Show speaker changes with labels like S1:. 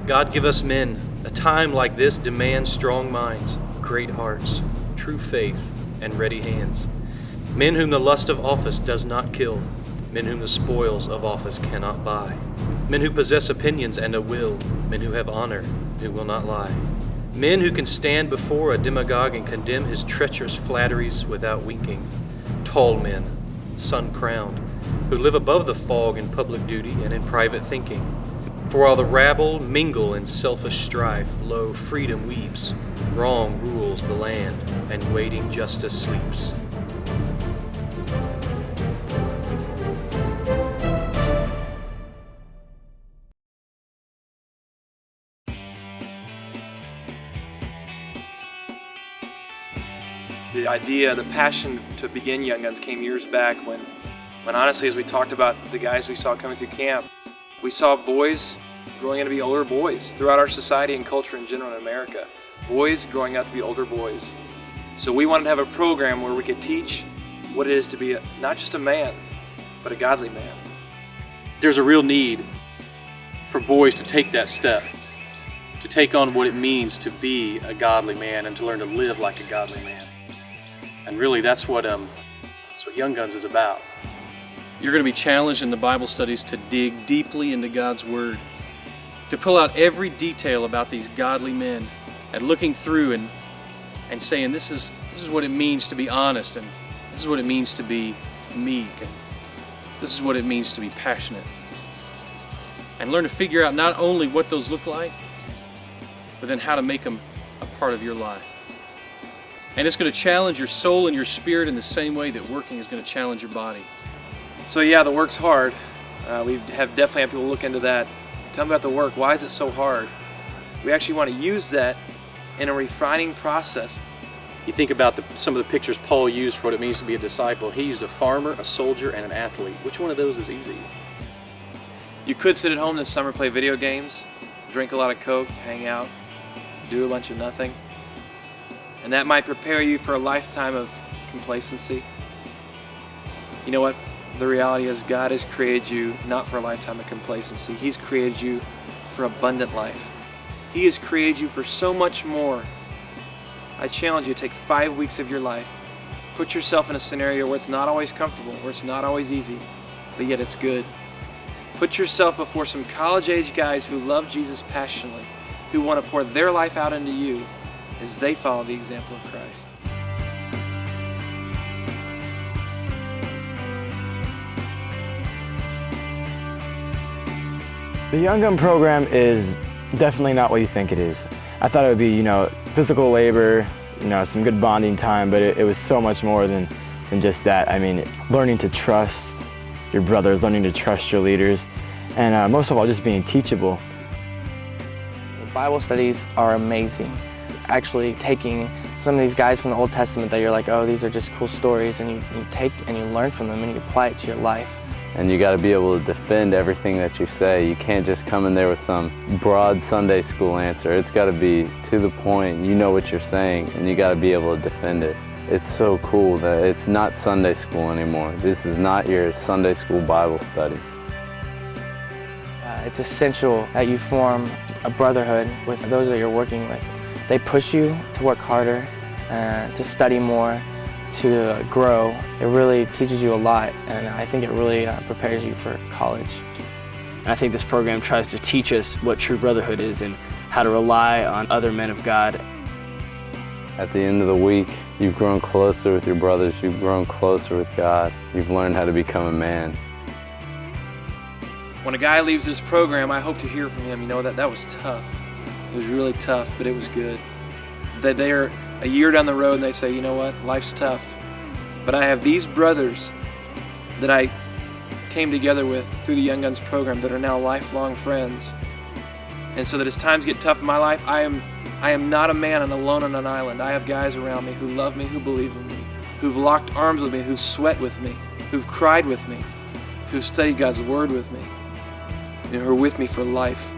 S1: God, give us men. A time like this demands strong minds, great hearts, true faith, and ready hands. Men whom the lust of office does not kill. Men whom the spoils of office cannot buy. Men who possess opinions and a will. Men who have honor, who will not lie. Men who can stand before a demagogue and condemn his treacherous flatteries without winking. Tall men, sun-crowned, who live above the fog in public duty and in private thinking. For while the rabble mingle in selfish strife, lo, freedom weeps, wrong rules the land, and waiting justice sleeps.
S2: The idea, the passion to begin Young Guns came years back when honestly, as we talked about the guys we saw coming through camp, we saw boys growing up to be older boys throughout our society and culture in general in America. Boys growing up to be older boys. So we wanted to have a program where we could teach what it is to be not just a man, but a godly man.
S1: There's a real need for boys to take that step, to take on what it means to be a godly man and to learn to live like a godly man. And really that's what Young Guns is about. You're going to be challenged in the Bible studies to dig deeply into God's Word, to pull out every detail about these godly men and looking through and saying this is what it means to be honest, and this is what it means to be meek, and this is what it means to be passionate. And learn to figure out not only what those look like, but then how to make them a part of your life. And it's going to challenge your soul and your spirit in the same way that working is going to challenge your body.
S2: So yeah, the work's hard. We have definitely had people look into that. Tell them about the work. Why is it so hard? We actually want to use that in a refining process.
S1: You think about some of the pictures Paul used for what it means to be a disciple. He used a farmer, a soldier, and an athlete. Which one of those is easy?
S2: You could sit at home this summer, play video games, drink a lot of Coke, hang out, do a bunch of nothing. And that might prepare you for a lifetime of complacency. You know what? The reality is God has created you not for a lifetime of complacency. He's created you for abundant life. He has created you for so much more. I challenge you to take 5 weeks of your life. Put yourself in a scenario where it's not always comfortable, where it's not always easy, but yet it's good. Put yourself before some college-age guys who love Jesus passionately, who want to pour their life out into you as they follow the example of Christ.
S3: The Young Gun program is definitely not what you think it is. I thought it would be, physical labor, some good bonding time, but it was so much more than just that. I mean, learning to trust your brothers, learning to trust your leaders, and most of all, just being teachable.
S4: The Bible studies are amazing. Actually taking some of these guys from the Old Testament that you're like, oh, these are just cool stories, and you take and you learn from them and you apply it to your life.
S5: And you got to be able to defend everything that you say. You can't just come in there with some broad Sunday school answer. It's got to be to the point. You know what you're saying, and you got to be able to defend it. It's so cool that it's not Sunday school anymore. This is not your Sunday school Bible study.
S4: It's essential that you form a brotherhood with those that you're working with. They push you to work harder, to study more, to grow. It really teaches you a lot, and I think it really prepares you for college.
S6: And I think this program tries to teach us what true brotherhood is and how to rely on other men of God.
S5: At the end of the week, you've grown closer with your brothers, you've grown closer with God, you've learned how to become a man.
S2: When a guy leaves this program, I hope to hear from him, that was tough. It was really tough, but it was good. That they're a year down the road and they say, you know what, life's tough, but I have these brothers that I came together with through the Young Guns program that are now lifelong friends. And so that as times get tough in my life, I am not a man and alone on an island. I have guys around me who love me, who believe in me, who've locked arms with me, who've sweat with me, who've cried with me, who've studied God's Word with me, and who are with me for life.